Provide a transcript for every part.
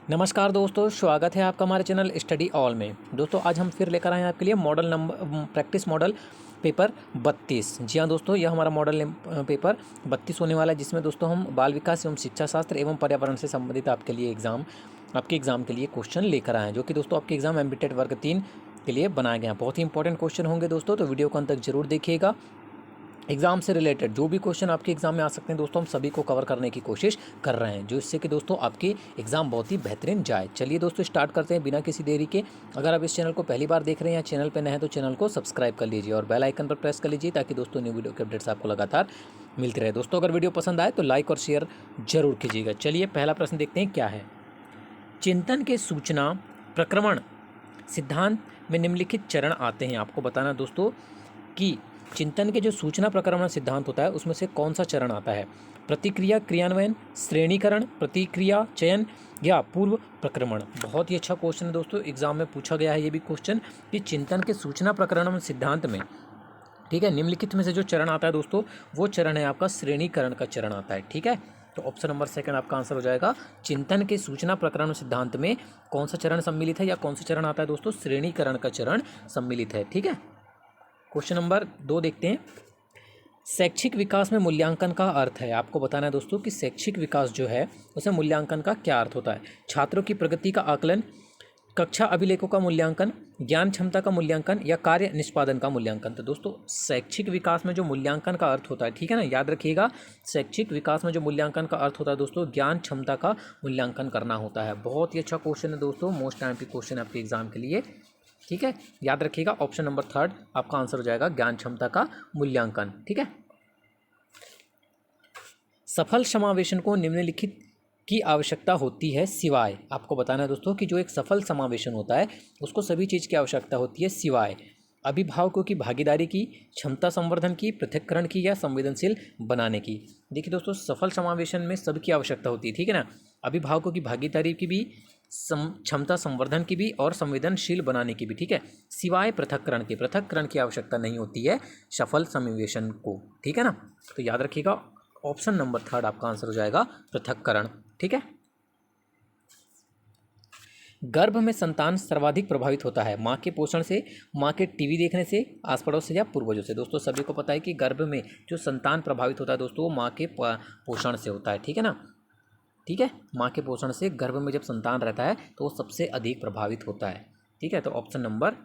नमस्कार दोस्तों, स्वागत है आपका हमारे चैनल स्टडी ऑल में। दोस्तों आज हम फिर लेकर आए हैं आपके लिए model number practice model paper 32। जी हाँ दोस्तों, यह हमारा मॉडल पेपर 32 होने वाला है, जिसमें दोस्तों हम बाल विकास एवं शिक्षा शास्त्र एवं पर्यावरण से संबंधित आपके एग्ज़ाम के लिए क्वेश्चन लेकर आए हैं, जो कि दोस्तों आपके एग्ज़ाम एमबीटेड वर्ग 3 के लिए बनाए गए हैं। बहुत ही इंपॉर्टेंट क्वेश्चन होंगे दोस्तों, तो वीडियो को अंत तक जरूर देखिएगा। एग्ज़ाम से रिलेटेड जो भी क्वेश्चन आपके एग्ज़ाम में आ सकते हैं दोस्तों, हम सभी को कवर करने की कोशिश कर रहे हैं, जो इससे कि दोस्तों आपकी एग्ज़ाम बहुत ही बेहतरीन जाए। चलिए दोस्तों स्टार्ट करते हैं बिना किसी देरी के। अगर आप इस चैनल को पहली बार देख रहे हैं या चैनल पर नए हैं तो चैनल को सब्सक्राइब कर लीजिए और बेल आइकन पर प्रेस कर लीजिए, ताकि दोस्तों न्यू वीडियो के अपडेट्स आपको लगातार मिलते रहे। दोस्तों अगर वीडियो पसंद आए तो लाइक और शेयर जरूर कीजिएगा। चलिए पहला प्रश्न देखते हैं क्या है। चिंतन के सूचना प्रक्रमण सिद्धांत में निम्नलिखित चरण आते हैं। आपको बताना दोस्तों कि चिंतन के जो सूचना प्रक्रमण सिद्धांत होता है उसमें से कौन सा चरण आता है। प्रतिक्रिया क्रियान्वयन, श्रेणीकरण, प्रतिक्रिया चयन या पूर्व प्रक्रमण। बहुत ही अच्छा क्वेश्चन है दोस्तों, एग्जाम में पूछा गया है ये भी क्वेश्चन कि चिंतन के सूचना प्रक्रमण सिद्धांत में, ठीक है, निम्नलिखित में से जो चरण आता है दोस्तों, वो चरण है आपका श्रेणीकरण का चरण आता है। ठीक है, तो ऑप्शन नंबर सेकंड आपका आंसर हो जाएगा। चिंतन के सूचना प्रक्रमण सिद्धांत में कौन सा चरण सम्मिलित है या कौन सा चरण आता है दोस्तों, श्रेणीकरण का चरण सम्मिलित है। ठीक है, क्वेश्चन नंबर 2 देखते हैं। शैक्षिक विकास में मूल्यांकन का अर्थ है। आपको बताना है दोस्तों कि शैक्षिक विकास जो है उसे मूल्यांकन का क्या अर्थ होता है। छात्रों की प्रगति का आकलन, कक्षा अभिलेखों का मूल्यांकन, ज्ञान क्षमता का मूल्यांकन या कार्य निष्पादन का मूल्यांकन। तो दोस्तों शैक्षिक विकास में जो मूल्यांकन का अर्थ होता है, ठीक है ना, याद रखिएगा, शैक्षिक विकास में जो मूल्यांकन का अर्थ होता है दोस्तों, ज्ञान क्षमता का मूल्यांकन करना होता है। बहुत ही अच्छा क्वेश्चन है दोस्तों, मोस्ट टाइम की क्वेश्चन है आपके एग्जाम के लिए। ठीक है, याद रखिएगा, ऑप्शन नंबर थर्ड आपका आंसर हो जाएगा, ज्ञान क्षमता का मूल्यांकन। ठीक है, सफल समावेशन को निम्नलिखित की आवश्यकता होती है सिवाय। आपको बताना है दोस्तों कि जो एक सफल समावेशन होता है उसको सभी चीज़ की आवश्यकता होती है सिवाय अभिभावकों की भागीदारी की, क्षमता संवर्धन की, पृथक्करण की या संवेदनशील बनाने की। देखिए दोस्तों, सफल समावेशन में सबकी आवश्यकता होती है, ठीक है ना, अभिभावकों की भागीदारी की भी, क्षमता संवर्धन की भी और संवेदनशील बनाने की भी। ठीक है, सिवाय पृथक्करण की आवश्यकता नहीं होती है सफल समावेशन को। ठीक है ना, तो याद रखिएगा, ऑप्शन नंबर थर्ड आपका आंसर हो जाएगा, पृथक्करण। ठीक है, गर्भ में संतान सर्वाधिक प्रभावित होता है माँ के पोषण से, माँ के टीवी देखने से, आस पड़ोस से या पूर्वजों से। दोस्तों सभी को पता है कि गर्भ में जो संतान प्रभावित होता है दोस्तों, वो माँ के पोषण से होता है। ठीक है ना, ठीक है, माँ के पोषण से गर्भ में जब संतान रहता है तो वो सबसे अधिक प्रभावित होता है। ठीक है, तो ऑप्शन नंबर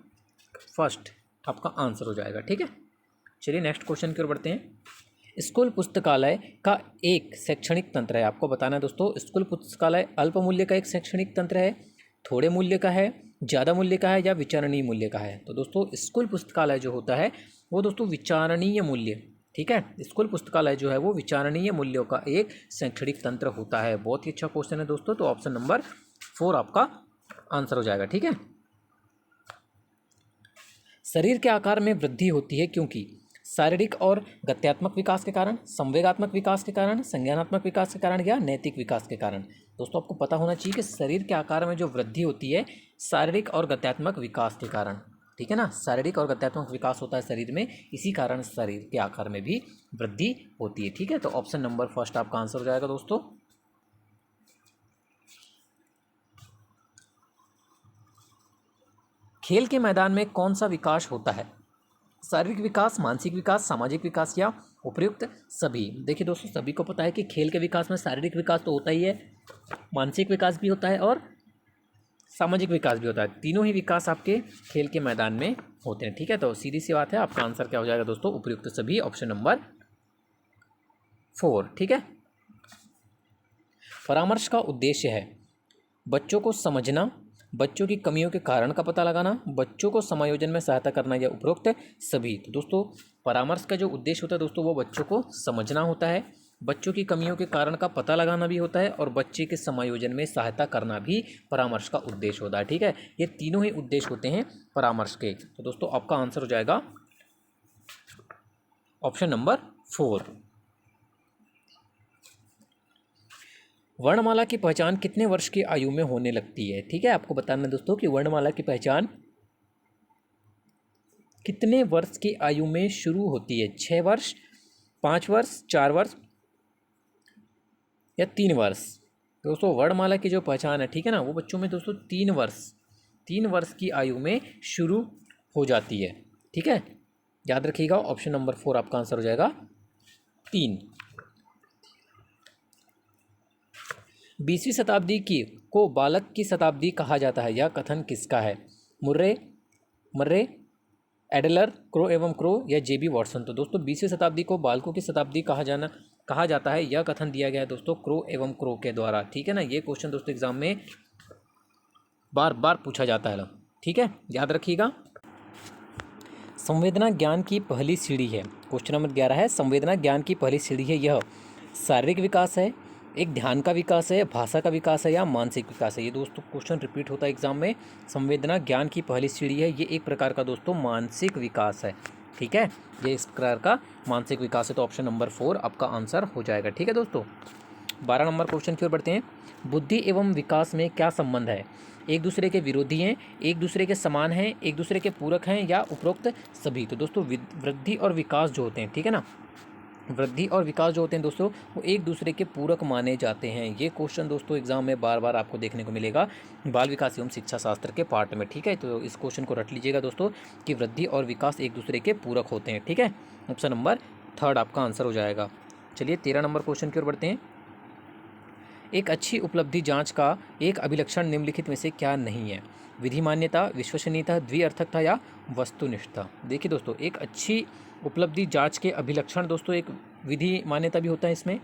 फर्स्ट आपका आंसर हो जाएगा। ठीक है, चलिए नेक्स्ट क्वेश्चन की ओर बढ़ते हैं। स्कूल पुस्तकालय का एक शैक्षणिक तंत्र है। आपको बताना है दोस्तों, स्कूल पुस्तकालय अल्प मूल्य का एक शैक्षणिक तंत्र है, थोड़े मूल्य का है, ज़्यादा मूल्य का है या विचारणीय मूल्य का है। तो दोस्तों स्कूल पुस्तकालय जो होता है वो दोस्तों विचारणीय मूल्य, ठीक है, स्कूल पुस्तकालय जो है वो विचारणीय मूल्यों का एक शैक्षणिक तंत्र होता है। बहुत ही अच्छा क्वेश्चन है दोस्तों, तो ऑप्शन नंबर 4 आपका आंसर हो जाएगा। ठीक है, शरीर के आकार में वृद्धि होती है क्योंकि शारीरिक और गत्यात्मक विकास के कारण, संवेगात्मक विकास के कारण, संज्ञानात्मक विकास के कारण या नैतिक विकास के कारण। दोस्तों आपको पता होना चाहिए कि शरीर के आकार में जो वृद्धि होती है शारीरिक और गत्यात्मक विकास के कारण। ठीक है ना, शारीरिक और गत्यात्मक विकास होता है शरीर में, इसी कारण शरीर के आकार में भी वृद्धि होती है। ठीक है, तो ऑप्शन नंबर फर्स्ट आपका आंसर हो जाएगा दोस्तों। खेल के मैदान में कौन सा विकास होता है। शारीरिक विकास, मानसिक विकास, सामाजिक विकास या उपयुक्त सभी। देखिए दोस्तों सभी को पता है कि खेल के विकास में शारीरिक विकास तो होता ही है, मानसिक विकास भी होता है और सामाजिक विकास भी होता है। तीनों ही विकास आपके खेल के मैदान में होते हैं। ठीक है, तो सीधी सी बात है, आपका आंसर क्या हो जाएगा दोस्तों, उपयुक्त सभी, ऑप्शन नंबर 4। ठीक है, परामर्श का उद्देश्य है बच्चों को समझना, बच्चों की कमियों के कारण का पता लगाना, बच्चों को समायोजन में सहायता करना या उपरोक्त सभी। तो दोस्तों परामर्श का जो उद्देश्य होता है दोस्तों, वो बच्चों को समझना होता है, बच्चों की कमियों के कारण का पता लगाना भी होता है और बच्चे के समायोजन में सहायता करना भी परामर्श का उद्देश्य होता है। ठीक है, ये तीनों ही उद्देश्य होते हैं परामर्श के। तो दोस्तों आपका आंसर हो जाएगा ऑप्शन नंबर 4। वर्णमाला की पहचान कितने वर्ष की आयु में होने लगती है। ठीक है, आपको बताना है दोस्तों कि वर्णमाला की पहचान कितने वर्ष की आयु में शुरू होती है। 6 वर्ष, 5 वर्ष, 4 वर्ष या 3 वर्ष। दोस्तों वर्णमाला की जो पहचान है, ठीक है ना, वो बच्चों में दोस्तों 3 वर्ष की आयु में शुरू हो जाती है। ठीक है, याद रखिएगा, ऑप्शन नंबर 4 आपका आंसर हो जाएगा 3। 20वीं शताब्दी की को बालक की शताब्दी कहा जाता है, यह कथन किसका है? मुर्रे, मर्रे, एडलर, क्रो एवं क्रो या जेबी वॉटसन। तो दोस्तों 20वीं शताब्दी को बालकों की शताब्दी कहा जाता है, यह कथन दिया गया है दोस्तों क्रो एवं क्रो के द्वारा। ठीक है ना, ये क्वेश्चन दोस्तों एग्जाम में बार बार पूछा जाता है। ठीक है, याद रखिएगा। संवेदना ज्ञान की पहली सीढ़ी है, क्वेश्चन नंबर 11 है, संवेदना ज्ञान की पहली सीढ़ी है, यह शारीरिक विकास है, एक ध्यान का विकास है, भाषा का विकास है या मानसिक विकास है। ये दोस्तों क्वेश्चन रिपीट होता है एग्जाम में। संवेदना ज्ञान की पहली सीढ़ी है, ये एक प्रकार का दोस्तों मानसिक विकास है। ठीक है, ये इस प्रकार का मानसिक विकास है, तो ऑप्शन नंबर 4 आपका आंसर हो जाएगा। ठीक है दोस्तों, 12 नंबर क्वेश्चन की ओर बढ़ते हैं। बुद्धि एवं विकास में क्या संबंध है? एक दूसरे के विरोधी हैं, एक दूसरे के समान हैं, एक दूसरे के पूरक हैं या उपरोक्त सभी। तो दोस्तों वृद्धि और विकास जो होते हैं, ठीक है ना, वृद्धि और विकास जो होते हैं दोस्तों, वो एक दूसरे के पूरक माने जाते हैं। ये क्वेश्चन दोस्तों एग्जाम में बार बार आपको देखने को मिलेगा बाल विकास एवं शिक्षा शास्त्र के पार्ट में। ठीक है, तो इस क्वेश्चन को रट लीजिएगा दोस्तों कि वृद्धि और विकास एक दूसरे के पूरक होते हैं। ठीक है, ऑप्शन नंबर 3 आपका आंसर हो जाएगा। चलिए 13 नंबर क्वेश्चन की ओर बढ़ते हैं। एक अच्छी उपलब्धि जांच का एक अभिलक्षण निम्नलिखित में से क्या नहीं है? विधि मान्यता, विश्वसनीयता, द्विअर्थकता या वस्तुनिष्ठता। देखिए दोस्तों, एक अच्छी उपलब्धि जांच के अभिलक्षण दोस्तों एक विधि मान्यता भी होता है, इसमें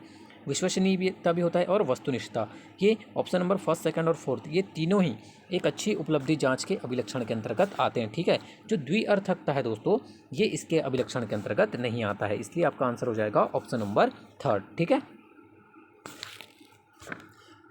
विश्वसनीयता भी होता है और वस्तुनिष्ठता। ये ऑप्शन नंबर 1, 2 और 4 ये तीनों ही एक अच्छी उपलब्धि जांच के अभिलक्षण के अंतर्गत आते हैं। ठीक है, जो द्विअर्थकता है दोस्तों, ये इसके अभिलक्षण के अंतर्गत नहीं आता है, इसलिए आपका आंसर हो जाएगा ऑप्शन नंबर 3। ठीक है,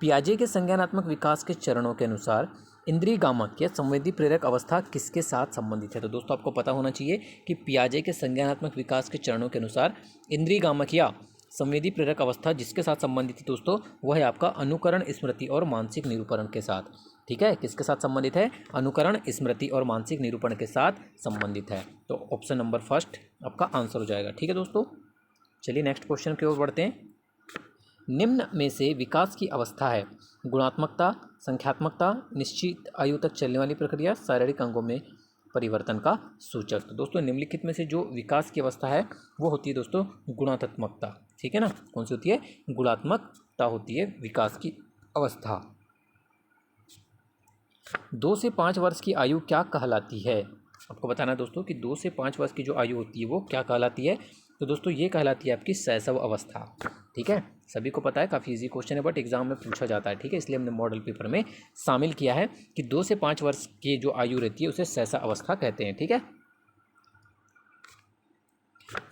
पियाजे के संज्ञानात्मक विकास के चरणों के अनुसार इंद्रिय गामक या संवेदी प्रेरक अवस्था किसके साथ संबंधित है? तो दोस्तों आपको पता होना चाहिए कि पियाजे के संज्ञानात्मक विकास के चरणों के अनुसार इंद्रिय गामक या संवेदी प्रेरक अवस्था जिसके साथ संबंधित है दोस्तों, वह है आपका अनुकरण, स्मृति और मानसिक निरूपण के साथ। ठीक है, किसके साथ संबंधित है? अनुकरण, स्मृति और मानसिक निरूपण के साथ संबंधित है, तो ऑप्शन नंबर 1 आपका आंसर हो जाएगा। ठीक है दोस्तों, चलिए नेक्स्ट क्वेश्चन की ओर बढ़ते हैं। निम्न में से विकास की अवस्था है गुणात्मकता, संख्यात्मकता, निश्चित आयु तक चलने वाली प्रक्रिया, शारीरिक अंगों में परिवर्तन का सूचक। तो दोस्तों निम्नलिखित में से जो विकास की अवस्था है वो होती है दोस्तों गुणात्मकता। ठीक है ना, कौन सी होती है? गुणात्मकता होती है विकास की अवस्था। 2 से 5 वर्ष की आयु क्या कहलाती है? आपको बताना है दोस्तों कि 2 से 5 वर्ष की जो आयु होती है वो क्या कहलाती है? तो दोस्तों ये कहलाती है आपकी शैशव अवस्था। ठीक है, सभी को पता है, काफ़ी इजी क्वेश्चन है, बट एग्जाम में पूछा जाता है। ठीक है, इसलिए हमने मॉडल पेपर में शामिल किया है कि 2 से 5 वर्ष की जो आयु रहती है उसे शैशव अवस्था कहते हैं। ठीक है,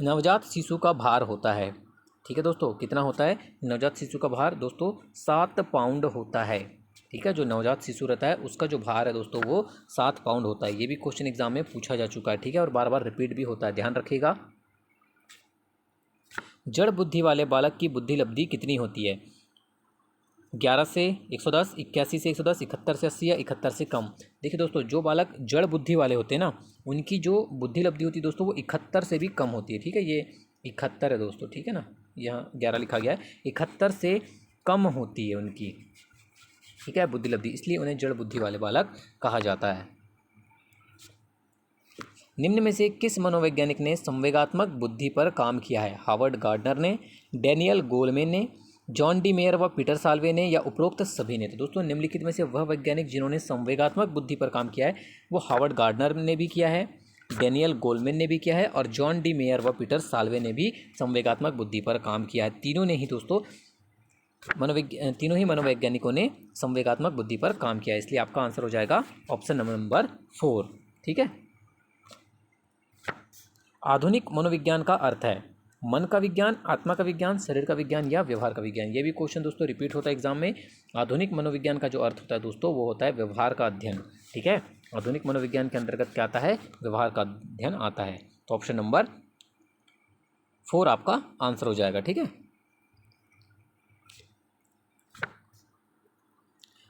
नवजात शिशु का भार होता है, ठीक है दोस्तों, कितना होता है? नवजात शिशु का भार दोस्तों 7 पाउंड होता है। ठीक है, जो नवजात शिशु रहता है उसका जो भार है दोस्तों वो 7 पाउंड होता है। ये भी क्वेश्चन एग्जाम में पूछा जा चुका है। ठीक है, और बार बार रिपीट भी होता है, ध्यान रखिएगा। जड़ बुद्धि वाले बालक की बुद्धि लब्धि कितनी होती है? 11 से 110, 81 से 110, 71 से 80 या 71 से कम। देखिए दोस्तों, जो बालक जड़ बुद्धि वाले होते हैं ना, उनकी जो बुद्धि लब्धि होती है दोस्तों वो 71 से भी कम होती है। ठीक है, ये 71 है दोस्तों। ठीक है ना, यहाँ 11 लिखा गया है, 71 से कम होती है उनकी। ठीक है, बुद्धि लब्धि, इसलिए उन्हें जड़ बुद्धि वाले बालक कहा जाता है। निम्न में से किस मनोवैज्ञानिक ने संवेगात्मक बुद्धि पर काम किया है? हार्वर्ड गार्डनर ने, डैनियल गोलमैन ने, जॉन डी मेयर व पीटर साल्वे ने या उपरोक्त सभी ने? तो दोस्तों निम्नलिखित में से वह वैज्ञानिक जिन्होंने संवेगात्मक बुद्धि पर काम किया है वो हार्वर्ड गार्डनर ने भी किया है, डैनियल गोलमैन ने भी किया है और जॉन डी मेयर व पीटर साल्वे ने भी संवेगात्मक बुद्धि पर काम किया है। तीनों ने ही दोस्तों तीनों ही मनोवैज्ञानिकों ने संवेगात्मक बुद्धि पर काम किया है, इसलिए आपका आंसर हो जाएगा ऑप्शन नंबर 4। ठीक है, आधुनिक मनोविज्ञान का अर्थ है मन का विज्ञान, आत्मा का विज्ञान, शरीर का विज्ञान या व्यवहार का विज्ञान। ये भी क्वेश्चन दोस्तों रिपीट होता है एग्जाम में। आधुनिक मनोविज्ञान का जो अर्थ होता है दोस्तों वो होता है व्यवहार का अध्ययन। ठीक है, आधुनिक मनोविज्ञान के अंतर्गत क्या आता है? व्यवहार का अध्ययन आता है, तो ऑप्शन नंबर 4 आपका आंसर हो जाएगा। ठीक है,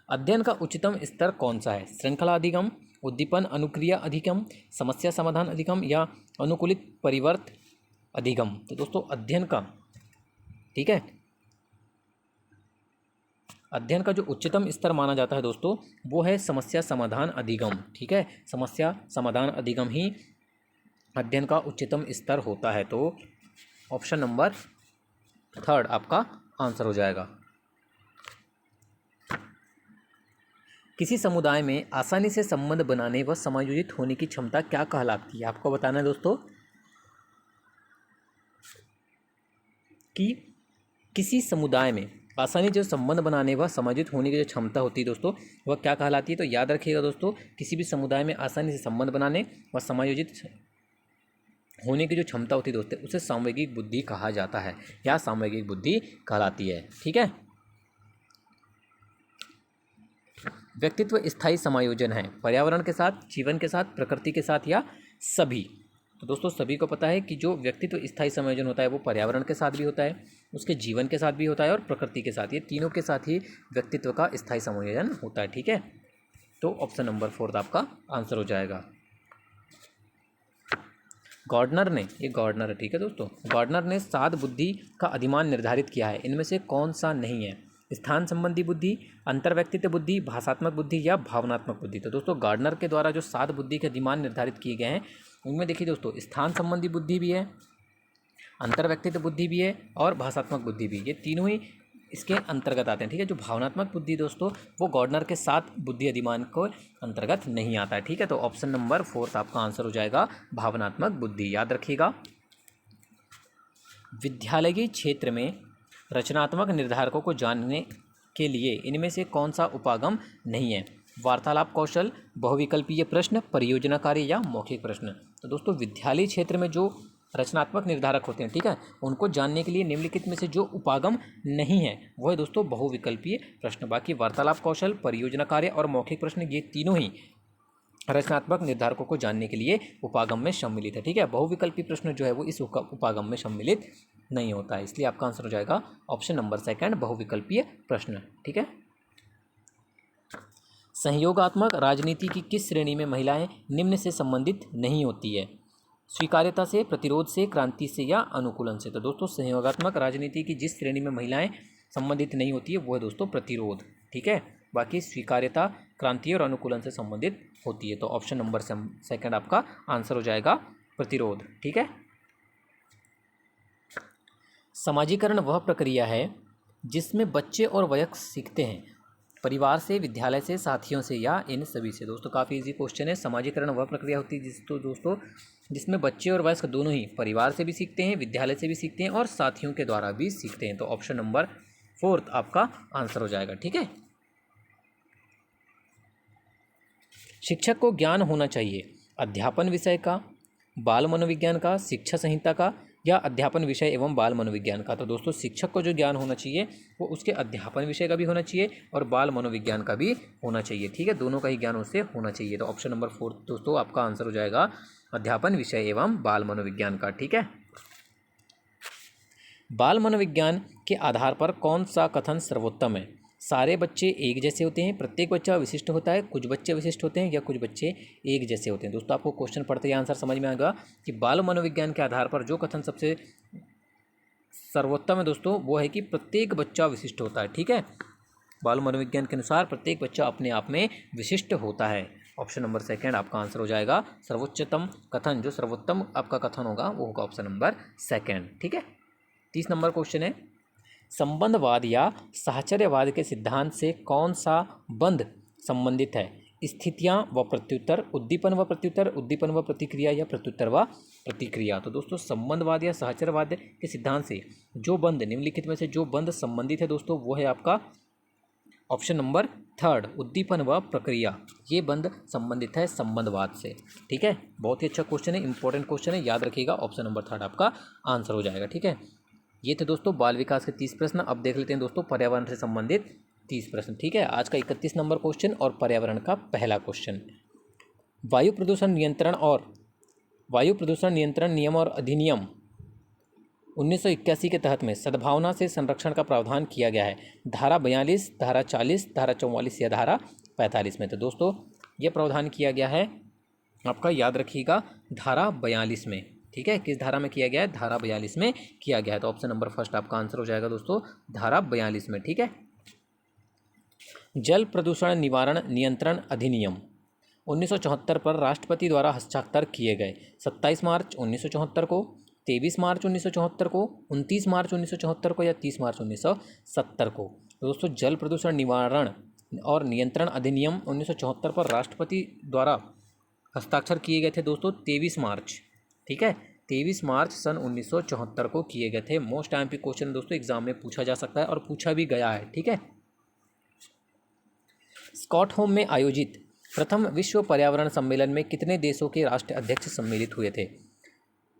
अध्ययन का उच्चतम स्तर कौन सा है? श्रृंखला अधिगम, उद्दीपन अनुक्रिया अधिगम, समस्या समाधान अधिगम या अनुकूलित परिवर्त अधिगम। तो दोस्तों अध्ययन का, ठीक है, अध्ययन का जो उच्चतम स्तर माना जाता है दोस्तों वो है समस्या समाधान अधिगम। ठीक है, समस्या समाधान अधिगम ही अध्ययन का उच्चतम स्तर होता है। तो ऑप्शन नंबर 3 आपका आंसर हो जाएगा। किसी समुदाय में आसानी से संबंध बनाने व समायोजित होने की क्षमता क्या कहलाती है? आपको बताना है दोस्तों कि किसी समुदाय में आसानी जो संबंध बनाने व समायोजित होने की जो क्षमता होती है दोस्तों वह क्या कहलाती है? तो याद रखिएगा दोस्तों, किसी भी समुदाय में आसानी से संबंध बनाने व समायोजित होने की जो क्षमता होती है दोस्तों उसे सामवेगिक बुद्धि कहा जाता है या सामवेगिक बुद्धि कहलाती है। ठीक है, व्यक्तित्व स्थायी समायोजन है पर्यावरण के साथ, जीवन के साथ, प्रकृति के साथ या सभी। तो दोस्तों सभी को पता है कि जो व्यक्तित्व स्थायी समायोजन होता है वो पर्यावरण के साथ भी होता है, उसके जीवन के साथ भी होता है और प्रकृति के साथ, ये तीनों के साथ ही व्यक्तित्व का स्थायी समायोजन होता है। ठीक है, तो ऑप्शन नंबर 4 आपका आंसर हो जाएगा। गार्डनर ने, ये गार्डनर है, ठीक है दोस्तों, गार्डनर ने सात बुद्धि का अधिमान निर्धारित किया है, इनमें से कौन सा नहीं है? स्थान संबंधी बुद्धि, अंतर्व्यक्तित्व बुद्धि, भाषात्मक बुद्धि या भावनात्मक बुद्धि। तो दोस्तों गार्डनर के द्वारा जो 7 बुद्धि के अधिमान निर्धारित किए गए हैं उनमें देखिए दोस्तों स्थान संबंधी बुद्धि भी है, अंतर्व्यक्तित्व बुद्धि भी है और भाषात्मक बुद्धि भी, ये तीनों ही इसके अंतर्गत आते हैं। ठीक है, जो भावनात्मक बुद्धि दोस्तों वो गार्डनर के 7 बुद्धि अधिमान को अंतर्गत नहीं आता है। ठीक है, तो ऑप्शन नंबर 4 आपका आंसर हो जाएगा भावनात्मक बुद्धि। याद रखिएगा, विद्यालयी क्षेत्र में रचनात्मक निर्धारकों को जानने के लिए इनमें से कौन सा उपागम नहीं है? वार्तालाप कौशल, बहुविकल्पीय प्रश्न, परियोजना कार्य या मौखिक प्रश्न। तो दोस्तों विद्यालयी क्षेत्र में जो रचनात्मक निर्धारक होते हैं, ठीक है, उनको जानने के लिए निम्नलिखित में से जो उपागम नहीं है वो है दोस्तों बहुविकल्पीय प्रश्न। बाकी वार्तालाप कौशल, परियोजना कार्य और मौखिक प्रश्न ये तीनों ही रचनात्मक निर्धारकों को जानने के लिए उपागम में सम्मिलित है। ठीक है, बहुविकल्पी प्रश्न जो है वो इस उपागम में सम्मिलित नहीं होता है, इसलिए आपका आंसर हो जाएगा ऑप्शन नंबर 2 बहुविकल्पीय प्रश्न। ठीक है, सहयोगात्मक राजनीति की किस श्रेणी में महिलाएं निम्न से संबंधित नहीं होती है? स्वीकार्यता से, प्रतिरोध से, क्रांति से या अनुकूलन से। तो दोस्तों सहयोगात्मक राजनीति की जिस श्रेणी में महिलाएं संबंधित नहीं होती है वो है दोस्तों प्रतिरोध। ठीक है, बाकी स्वीकार्यता, क्रांति और अनुकूलन से संबंधित होती है। तो ऑप्शन नंबर 2 आपका आंसर हो जाएगा प्रतिरोध। ठीक है, समाजीकरण वह प्रक्रिया है जिसमें बच्चे और वयस्क सीखते हैं परिवार से, विद्यालय से, साथियों से या इन सभी से। दोस्तों काफ़ी इजी क्वेश्चन है। समाजीकरण वह प्रक्रिया होती है जिसमें बच्चे और वयस्क दोनों ही परिवार से भी सीखते हैं, विद्यालय से भी सीखते हैं और साथियों के द्वारा भी सीखते हैं। तो ऑप्शन नंबर 4 आपका आंसर हो जाएगा। ठीक है, शिक्षक को ज्ञान होना चाहिए अध्यापन विषय का, बाल मनोविज्ञान का, शिक्षा संहिता का या अध्यापन विषय एवं बाल मनोविज्ञान का। तो दोस्तों शिक्षक को जो ज्ञान होना चाहिए वो उसके अध्यापन विषय का भी होना चाहिए और बाल मनोविज्ञान का भी होना चाहिए। ठीक है, दोनों का ही ज्ञान उससे होना चाहिए। तो ऑप्शन नंबर 4 दोस्तों आपका आंसर हो जाएगा अध्यापन विषय एवं बाल मनोविज्ञान का। ठीक है, बाल मनोविज्ञान के आधार पर कौन सा कथन सर्वोत्तम है? सारे बच्चे एक जैसे होते हैं, प्रत्येक बच्चा विशिष्ट होता है, कुछ बच्चे विशिष्ट होते हैं या कुछ बच्चे एक जैसे होते हैं। दोस्तों आपको क्वेश्चन पढ़ते ही आंसर समझ में आएगा कि बाल मनोविज्ञान के आधार पर जो कथन सबसे सर्वोत्तम है दोस्तों वो है कि प्रत्येक बच्चा विशिष्ट होता है। ठीक है, बाल मनोविज्ञान के अनुसार प्रत्येक बच्चा अपने आप में विशिष्ट होता है। ऑप्शन नंबर 2 आपका आंसर हो जाएगा सर्वोच्चतम कथन, जो सर्वोत्तम आपका कथन होगा वो होगा ऑप्शन नंबर 2। ठीक है, 30 नंबर क्वेश्चन है, संबंधवाद या साहचर्यवाद के सिद्धांत से कौन सा बंध संबंधित है? स्थितियां व प्रत्युत्तर, उद्दीपन व प्रत्युत्तर, उद्दीपन व प्रतिक्रिया या प्रत्युत्तर व प्रतिक्रिया। तो दोस्तों संबंधवाद या साहचर्यवाद के सिद्धांत से जो बंध, निम्नलिखित में से जो बंध संबंधित है दोस्तों वो है आपका ऑप्शन नंबर 3 उद्दीपन व प्रक्रिया, ये बंध संबंधित है संबंधवाद से। ठीक है, बहुत ही अच्छा क्वेश्चन है, इंपॉर्टेंट क्वेश्चन है, याद रखिएगा ऑप्शन नंबर 3 आपका आंसर हो जाएगा। ठीक है, ये थे दोस्तों बाल विकास के 30 प्रश्न। अब देख लेते हैं दोस्तों पर्यावरण से संबंधित 30 प्रश्न। ठीक है, आज का 31 नंबर क्वेश्चन और पर्यावरण का पहला क्वेश्चन, वायु प्रदूषण नियंत्रण नियम और अधिनियम 1981 के तहत में सद्भावना से संरक्षण का प्रावधान किया गया है। धारा 42, धारा 40, धारा 44 या धारा 45 में। तो दोस्तों ये प्रावधान किया गया है आपका, याद रखिएगा, धारा 42 में। ठीक है, किस धारा में किया गया है? धारा 42 में किया गया है। तो ऑप्शन नंबर 1 आपका आंसर हो जाएगा दोस्तों धारा 42 में। ठीक है, जल प्रदूषण निवारण नियंत्रण अधिनियम 1974 पर राष्ट्रपति द्वारा हस्ताक्षर किए गए। 27 मार्च 1974 को, 23 मार्च 1974 को, 29 मार्च 1974 को या 30 मार्च 1970 को। तो दोस्तों जल प्रदूषण निवारण और नियंत्रण अधिनियम 1974 पर राष्ट्रपति द्वारा हस्ताक्षर किए गए थे दोस्तों 23 मार्च, ठीक है, 23 मार्च सन 1974 को किए गए थे। मोस्ट आईएमपी क्वेश्चन दोस्तों एग्जाम में पूछा जा सकता है और पूछा भी गया है, ठीक है। स्टॉकहोम में आयोजित प्रथम विश्व पर्यावरण सम्मेलन में कितने देशों के राष्ट्र अध्यक्ष सम्मिलित हुए थे?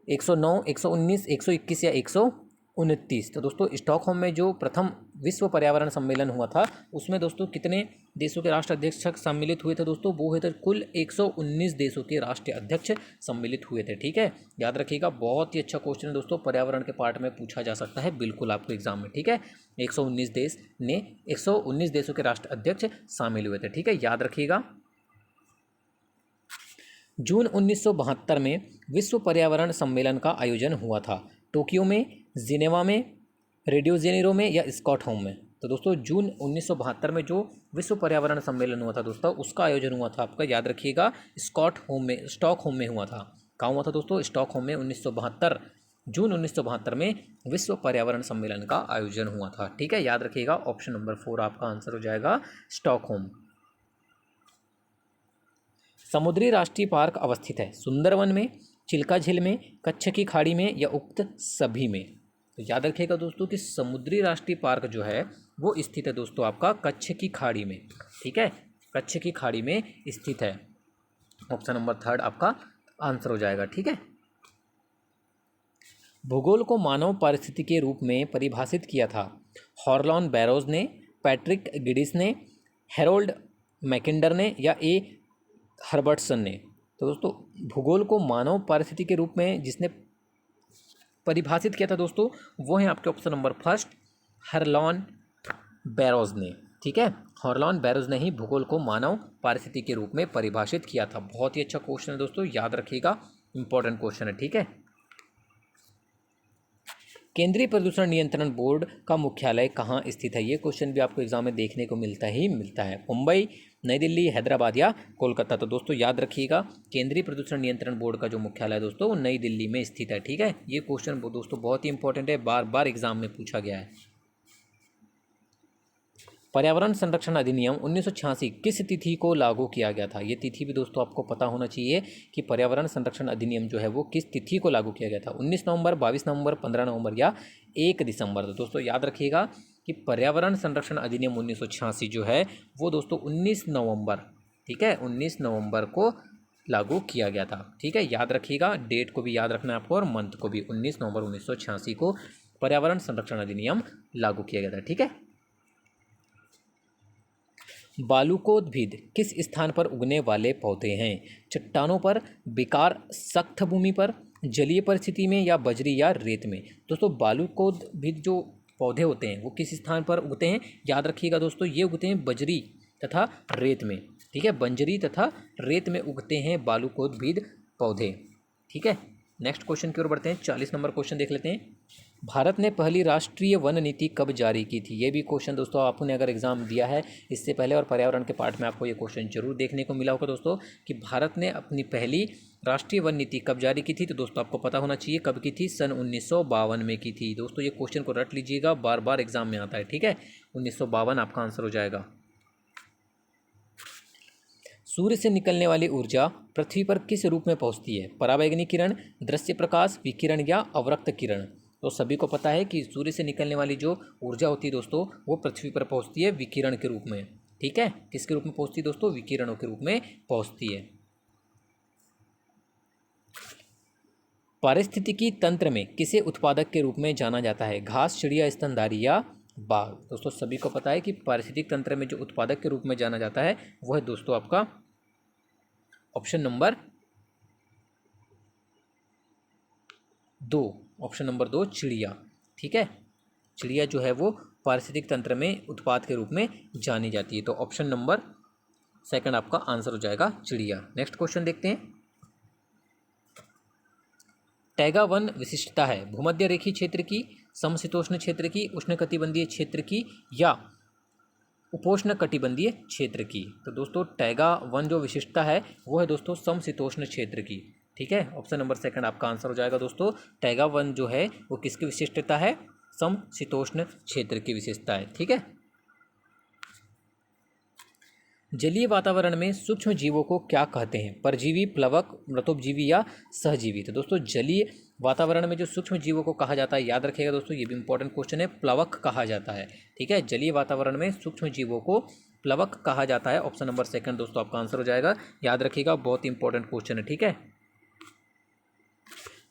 109, 119, 121 या 129। तो दोस्तों स्टॉकहोम में जो प्रथम विश्व पर्यावरण सम्मेलन हुआ था उसमें दोस्तों कितने देशों के राष्ट्र अध्यक्ष सम्मिलित हुए थे दोस्तों? वो हुए थे कुल 119 देशों के राष्ट्रीय अध्यक्ष सम्मिलित हुए थे, ठीक है। याद रखिएगा, बहुत ही अच्छा क्वेश्चन है दोस्तों, पर्यावरण के पार्ट में पूछा जा सकता है बिल्कुल आपको एग्जाम में, ठीक है। 119 देशों के राष्ट्र अध्यक्ष शामिल हुए थे, ठीक है, याद रखिएगा। जून 1972 में विश्व पर्यावरण सम्मेलन का आयोजन हुआ था। टोक्यो में, जिनेवा में, रियो जेनेरो में या स्टॉकहोम में? तो दोस्तों जून 1972 में जो विश्व पर्यावरण सम्मेलन हुआ था दोस्तों उसका आयोजन हुआ था आपका, याद रखिएगा, स्टॉकहोम में हुआ था। कहाँ हुआ था दोस्तों? स्टॉकहोम में 1972, जून 1972 में विश्व पर्यावरण सम्मेलन का आयोजन हुआ था, ठीक है, याद रखिएगा। ऑप्शन नंबर 4 आपका आंसर हो जाएगा स्टॉकहोम। समुद्री राष्ट्रीय पार्क अवस्थित है सुंदरवन में, चिल्का झील में, कच्छ की खाड़ी में या उक्त सभी में? तो याद रखिएगा दोस्तों कि समुद्री राष्ट्रीय पार्क जो है वो स्थित है दोस्तों आपका कच्छ की खाड़ी में, ठीक है, कच्छ की खाड़ी में स्थित है। ऑप्शन नंबर 3 आपका आंसर हो जाएगा, ठीक है। भूगोल को मानव परिस्थिति के रूप में परिभाषित किया था हॉर्लॉन बैरोज ने, पैट्रिक गिडिस ने, हेरोल्ड मैकिंडर ने या ए हर्बर्टसन ने? तो दोस्तों भूगोल को मानव परिस्थिति के रूप में जिसने परिभाषित किया था दोस्तों वो है आपके ऑप्शन नंबर 1 हॉर्लॉन बैरोज ने, ठीक है, हॉर्लॉन बैरोज ने ही भूगोल को मानव परिस्थिति के रूप में परिभाषित किया था। बहुत ही अच्छा क्वेश्चन है दोस्तों, याद रखिएगा, इंपॉर्टेंट क्वेश्चन है, ठीक है। केंद्रीय प्रदूषण नियंत्रण बोर्ड का मुख्यालय कहाँ स्थित है? ये क्वेश्चन भी आपको एग्जाम में देखने को मिलता है। मुंबई, नई दिल्ली, हैदराबाद या कोलकाता? तो दोस्तों याद रखिएगा केंद्रीय प्रदूषण नियंत्रण बोर्ड का जो मुख्यालय है दोस्तों वो नई दिल्ली में स्थित है, ठीक है। ये क्वेश्चन दोस्तों बहुत ही इंपॉर्टेंट है, बार बार एग्जाम में पूछा गया है। पर्यावरण संरक्षण अधिनियम 1986 किस तिथि को लागू किया गया था? ये तिथि भी दोस्तों आपको पता होना चाहिए कि पर्यावरण संरक्षण अधिनियम जो है वो किस तिथि को लागू किया गया था। 19 नवंबर, 22 नवंबर, 15 नवंबर या 1 दिसंबर? तो दोस्तों याद रखिएगा कि पर्यावरण संरक्षण अधिनियम 1986 जो है वो दोस्तों 19 नवंबर, ठीक है, 19 नवंबर को लागू किया गया था, ठीक है, याद रखिएगा। डेट को भी याद रखना है आपको और मंथ को भी। 19 नवंबर 1986 को पर्यावरण संरक्षण अधिनियम लागू किया गया था, ठीक है। बालुकोद्भिद किस स्थान पर उगने वाले पौधे हैं? चट्टानों पर, बेकार सख्त भूमि पर, जलीय परिस्थिति में या बजरी या रेत में? दोस्तों बालुकोद्भिद जो पौधे होते हैं वो किस स्थान पर उगते हैं? याद रखिएगा दोस्तों ये उगते हैं बजरी तथा रेत में, ठीक है, बंजरी तथा रेत में उगते हैं बालुकोद्भिद पौधे, ठीक है। नेक्स्ट क्वेश्चन की ओर बढ़ते हैं। 40 नंबर क्वेश्चन देख लेते हैं। भारत ने पहली राष्ट्रीय वन नीति कब जारी की थी? ये भी क्वेश्चन दोस्तों आपने अगर एग्जाम दिया है इससे पहले और पर्यावरण के पार्ट में आपको ये क्वेश्चन जरूर देखने को मिला होगा दोस्तों कि भारत ने अपनी पहली राष्ट्रीय वन नीति कब जारी की थी। तो दोस्तों आपको पता होना चाहिए कब की थी, सन 1952 में की थी। दोस्तों ये क्वेश्चन को रट लीजिएगा, बार बार एग्जाम में आता है, ठीक है, 1952 आपका आंसर हो जाएगा। सूर्य से निकलने वाली ऊर्जा पृथ्वी पर किस रूप में पहुंचती है? पराबैंगनी किरण, दृश्य प्रकाश, विकिरण या अवरक्त किरण? तो सभी को पता है कि सूर्य से निकलने वाली जो ऊर्जा होती है दोस्तों वो पृथ्वी पर पहुंचती है विकिरण के रूप में, ठीक है। किसके रूप में पहुंचती है दोस्तों? विकिरणों के रूप में पहुंचती है। पारिस्थितिकी तंत्र में किसे उत्पादक के रूप में जाना जाता है? घास, चिड़िया, स्तनधारी या बाघ? दोस्तों सभी को पता है कि पारिस्थितिक तंत्र में जो उत्पादक के रूप में जाना जाता है वो है दोस्तों आपका ऑप्शन नंबर 2, ऑप्शन नंबर 2 चिड़िया, ठीक है। चिड़िया जो है वो पारिस्थितिक तंत्र में उत्पाद के रूप में जानी जाती है। तो ऑप्शन नंबर 2 आपका आंसर हो जाएगा चिड़िया। नेक्स्ट क्वेश्चन देखते हैं। टैगा वन विशिष्टता है भूमध्य रेखीय क्षेत्र की, समशीतोष्ण क्षेत्र की, उष्णकटिबंधीय क्षेत्र की या उपोष्ण कटिबंधीय क्षेत्र की। तो दोस्तों टैगा वन जो विशिष्टता है वो है दोस्तों समशीतोष्ण क्षेत्र की। ठीक है, ऑप्शन नंबर सेकंड आपका आंसर हो जाएगा दोस्तों। टैगा वन जो है वो किसकी विशिष्टता है? समशीतोष्ण क्षेत्र की विशेषता है। ठीक है, जलीय वातावरण में सूक्ष्म जीवों को क्या कहते हैं? परजीवी, प्लवक, मृतोपजीवी या सहजीवी? तो दोस्तों जलीय वातावरण में जो सूक्ष्म जीवों को कहा जाता है, याद रखिएगा दोस्तों, ये भी इंपॉर्टेंट क्वेश्चन है, प्लवक कहा जाता है। ठीक है, जलीय वातावरण में सूक्ष्म जीवों को प्लवक कहा जाता है। ऑप्शन नंबर सेकंड दोस्तों आपका आंसर हो जाएगा। याद रखिएगा, बहुत ही इंपॉर्टेंट क्वेश्चन है। ठीक है,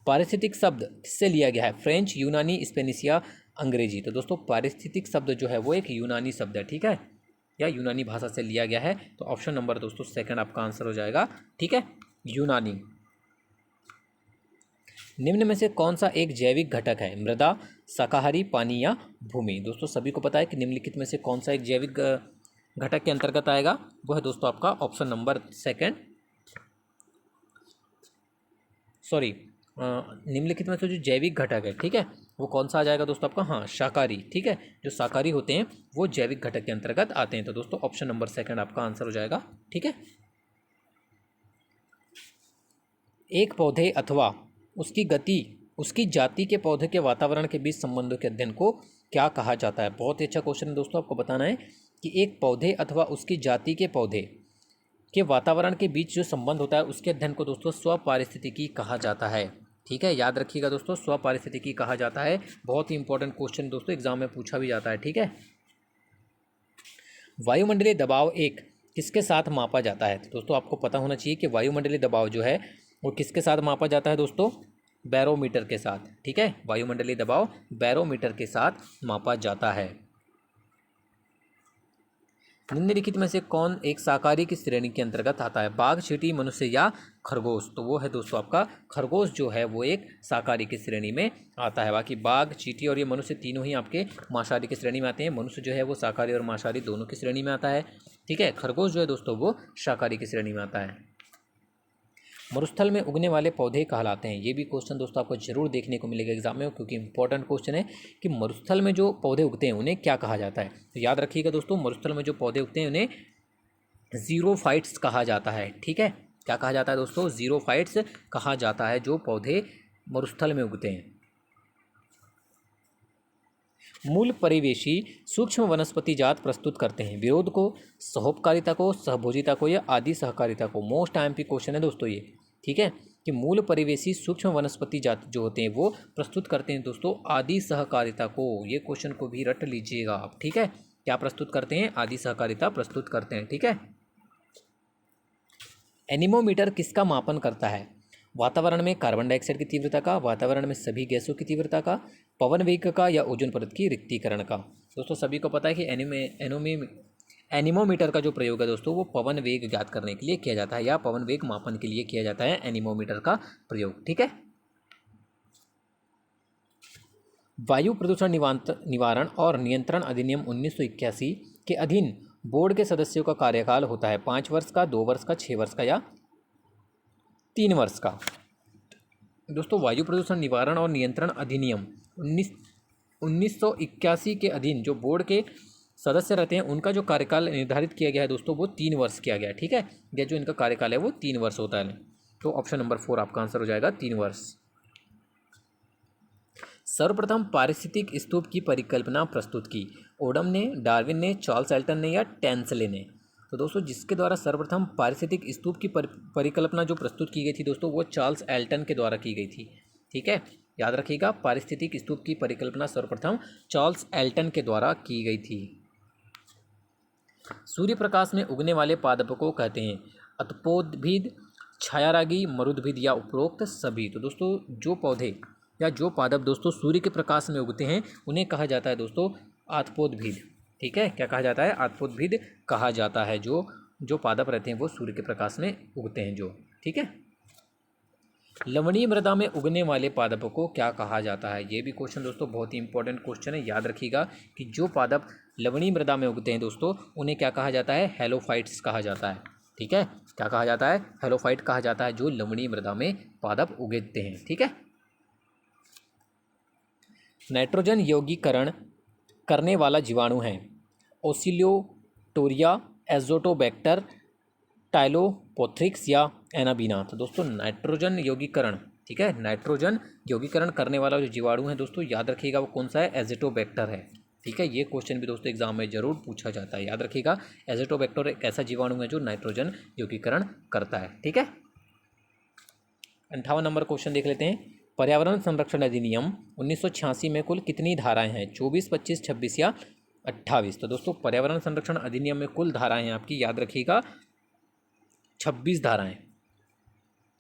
पारिस्थितिक शब्द किससे लिया गया है? फ्रेंच, यूनानी, स्पेनिश या अंग्रेजी? तो दोस्तों पारिस्थितिक शब्द जो है वो एक यूनानी शब्द है। ठीक है, या यूनानी भाषा से लिया गया है। तो ऑप्शन नंबर दोस्तों सेकंड आपका आंसर हो जाएगा। ठीक है, यूनानी। निम्न में से कौन सा एक जैविक घटक है? मृदा, शाकाहारी, पानी या भूमि? दोस्तों सभी को पता है कि निम्नलिखित में से कौन सा एक जैविक घटक के अंतर्गत आएगा, वो है दोस्तों आपका ऑप्शन नंबर सेकंड, सॉरी निम्नलिखित में से जो जैविक घटक है, ठीक है, वो कौन सा आ जाएगा दोस्तों आपका? हाँ, शाकाहारी। ठीक है, जो शाकाहारी होते हैं वो जैविक घटक के अंतर्गत आते हैं। तो दोस्तों ऑप्शन नंबर सेकंड आपका आंसर हो जाएगा। ठीक है, एक पौधे अथवा उसकी गति, उसकी जाति के पौधे के वातावरण के बीच संबंधों के अध्ययन को क्या कहा जाता है? बहुत ही अच्छा क्वेश्चन है दोस्तों। आपको बताना है कि एक पौधे अथवा उसकी जाति के पौधे के वातावरण के बीच जो संबंध होता है उसके अध्ययन को दोस्तों स्वपारिस्थितिकी कहा जाता है। ठीक है, याद रखिएगा दोस्तों, स्वपारिस्थितिकी कहा जाता है। बहुत ही इंपॉर्टेंट क्वेश्चन दोस्तों, एग्जाम में पूछा भी जाता है। ठीक है, वायुमंडलीय दबाव एक किसके साथ मापा जाता है? तो दोस्तों आपको पता होना चाहिए कि वायुमंडलीय दबाव जो है वो किसके साथ मापा जाता है दोस्तों? बैरोमीटर के साथ। ठीक है, वायुमंडलीय दबाव बैरोमीटर के साथ मापा जाता है। निम्नलिखित में से कौन एक शाकाहारी की श्रेणी के अंतर्गत आता है? बाघ, चींटी, मनुष्य या खरगोश? तो वो है दोस्तों आपका खरगोश जो है वो एक शाकाहारी की श्रेणी में आता है। बाकी बाघ, चींटी और ये मनुष्य तीनों ही आपके मांसाहारी की श्रेणी में आते हैं। मनुष्य जो है वो शाकाहारी और मांसाहारी दोनों की श्रेणी में आता है। ठीक है, खरगोश जो है दोस्तों वो शाकाहारी की श्रेणी में आता है। मरुस्थल में उगने वाले पौधे कहलाते हैं। ये भी क्वेश्चन दोस्तों आपको जरूर देखने को मिलेगा एग्जाम में, क्योंकि इंपॉर्टेंट क्वेश्चन है कि मरुस्थल में जो पौधे उगते हैं उन्हें क्या कहा जाता है? तो याद रखिएगा दोस्तों, मरुस्थल में जो पौधे उगते हैं उन्हें ज़ीरोफाइट्स कहा जाता है। ठीक है, क्या कहा जाता है दोस्तों? ज़ीरोफाइट्स कहा जाता है जो पौधे मरुस्थल में उगते हैं। मूल परिवेशी सूक्ष्म वनस्पति जात प्रस्तुत करते हैं। विरोध को, सहोपकारिता को, सहभोजिता को या आदि सहकारिता को? मोस्ट आईएमपी क्वेश्चन है दोस्तों ये। ठीक है, कि मूल परिवेशी सूक्ष्म वनस्पति जात जो होते हैं वो प्रस्तुत करते हैं दोस्तों आदि सहकारिता को। ये क्वेश्चन को भी रट लीजिएगा आप। ठीक है, क्या प्रस्तुत करते हैं? आदि सहकारिता प्रस्तुत करते हैं। ठीक है, एनीमोमीटर किसका मापन करता है? वातावरण में कार्बन डाइऑक्साइड की तीव्रता का, वातावरण में सभी गैसों की तीव्रता का, पवन वेग का या ओजोन परत की रिक्तीकरण का? दोस्तों सभी को पता है कि एनीमोमीटर का जो प्रयोग है दोस्तों वो पवन वेग ज्ञात करने के लिए किया जाता है या पवन वेग मापन के लिए किया जाता है एनीमोमीटर का प्रयोग। ठीक है, वायु प्रदूषण निवारण और नियंत्रण अधिनियम 1981 के अधीन बोर्ड के सदस्यों का कार्यकाल होता है 5 वर्ष का, 2 वर्ष का, 6 वर्ष का या 3 वर्ष का? दोस्तों वायु प्रदूषण निवारण और नियंत्रण अधिनियम 1981 के अधीन जो बोर्ड के सदस्य रहते हैं उनका जो कार्यकाल निर्धारित किया गया है दोस्तों वो 3 वर्ष किया गया है। ठीक है, या जो इनका कार्यकाल है वो 3 वर्ष होता है। तो ऑप्शन नंबर 4 आपका आंसर हो जाएगा, 3 वर्ष। सर्वप्रथम पारिस्थितिक स्तूप की परिकल्पना प्रस्तुत की? ओडम ने, डार्विन ने, चार्ल्स एल्टन ने या टेंसले ने? तो दोस्तों जिसके द्वारा सर्वप्रथम पारिस्थितिक स्तूप की परिकल्पना जो प्रस्तुत की गई थी दोस्तों वो चार्ल्स एल्टन के द्वारा की गई थी। ठीक है, याद रखिएगा, पारिस्थितिक स्तूप की परिकल्पना सर्वप्रथम चार्ल्स एल्टन के द्वारा की गई थी। सूर्य प्रकाश में उगने वाले पादपों को कहते हैं? अतपोद्भिद, छायारागी, मरुद्भिद या उपरोक्त सभी? तो दोस्तों जो पौधे या जो पादप दोस्तों सूर्य के प्रकाश में उगते हैं उन्हें कहा जाता है दोस्तों आतपोद्भिद। ठीक है, क्या कहा जाता है? आतपोद्भिद कहा जाता है जो पादप रहते हैं वो सूर्य के प्रकाश में उगते हैं जो। ठीक है, लवणीय मृदा में उगने वाले पादपों को क्या कहा जाता है? ये भी क्वेश्चन दोस्तों बहुत ही इंपॉर्टेंट क्वेश्चन है। याद रखिएगा कि जो पादप लवणीय मृदा में उगते हैं दोस्तों उन्हें क्या कहा जाता है? हेलोफाइट्स कहा जाता है। ठीक है, क्या कहा जाता है? हेलोफाइट कहा जाता है जो लवणीय मृदा में पादप उगते हैं। ठीक है, नाइट्रोजन यौगीकरण करने वाला जीवाणु है? ओसिलियो बैक्टीरिया, एजोटोबैक्टर, टाइलोपोथ्रिक्स या एनाबीना। तो दोस्तों नाइट्रोजन यौगीकरण, ठीक है, नाइट्रोजन यौगीकरण करने वाला जो जीवाणु है दोस्तों याद रखिएगा वो कौन सा है, एजिटोबैक्टर है। ठीक है, ये क्वेश्चन भी दोस्तों एग्जाम में जरूर पूछा जाता है, याद रखिएगा। एजिटोबैक्टर एक ऐसा जीवाणु है जो नाइट्रोजन यौगीकरण करता है। ठीक है, 58 नंबर क्वेश्चन देख लेते हैं। पर्यावरण संरक्षण अधिनियम 1986 में कुल कितनी धाराएं हैं, 24, 25, 26 या 28। तो दोस्तों पर्यावरण संरक्षण अधिनियम में कुल धाराएं हैं आपकी, याद रखिएगा 26 धाराएं।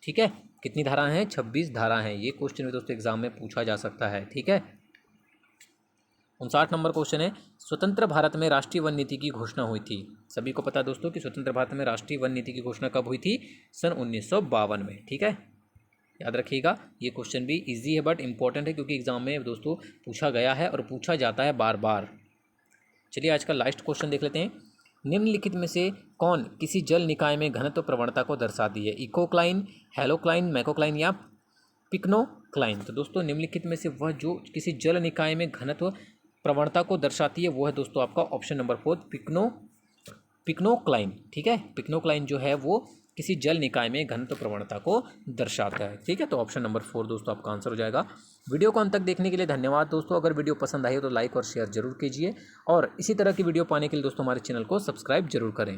ठीक है, कितनी धाराएं हैं, 26 धाराएं हैं। ये क्वेश्चन भी दोस्तों एग्जाम में पूछा जा सकता है। ठीक है, 59 नंबर क्वेश्चन है। स्वतंत्र भारत में राष्ट्रीय वन नीति की घोषणा हुई थी। सभी को पता है दोस्तों कि स्वतंत्र भारत में राष्ट्रीय वन नीति की घोषणा कब हुई थी, सन 1952 में। ठीक है, याद रखिएगा। ये क्वेश्चन भी इजी है बट इंपॉर्टेंट है क्योंकि एग्जाम में दोस्तों पूछा गया है और पूछा जाता है बार बार। चलिए आज का लास्ट क्वेश्चन देख लेते हैं। निम्नलिखित में से कौन किसी जल निकाय में घनत्व प्रवणता को दर्शाती है, इकोक्लाइन, हेलोक्लाइन, मैकोक्लाइन या पिक्नोक्लाइन। तो दोस्तों निम्नलिखित में से वह जो किसी जल निकाय में घनत्व प्रवणता को दर्शाती है वो है दोस्तों आपका ऑप्शन नंबर 4, पिक्नोक्लाइन। ठीक है, पिक्नोक्लाइन जो है वो किसी जल निकाय में घनत्व प्रवणता को दर्शाता है। ठीक है, तो ऑप्शन नंबर 4 दोस्तों आपका आंसर हो जाएगा। वीडियो को अंत तक देखने के लिए धन्यवाद दोस्तों। अगर वीडियो पसंद आई हो तो लाइक और शेयर जरूर कीजिए और इसी तरह की वीडियो पाने के लिए दोस्तों हमारे चैनल को सब्सक्राइब जरूर करें।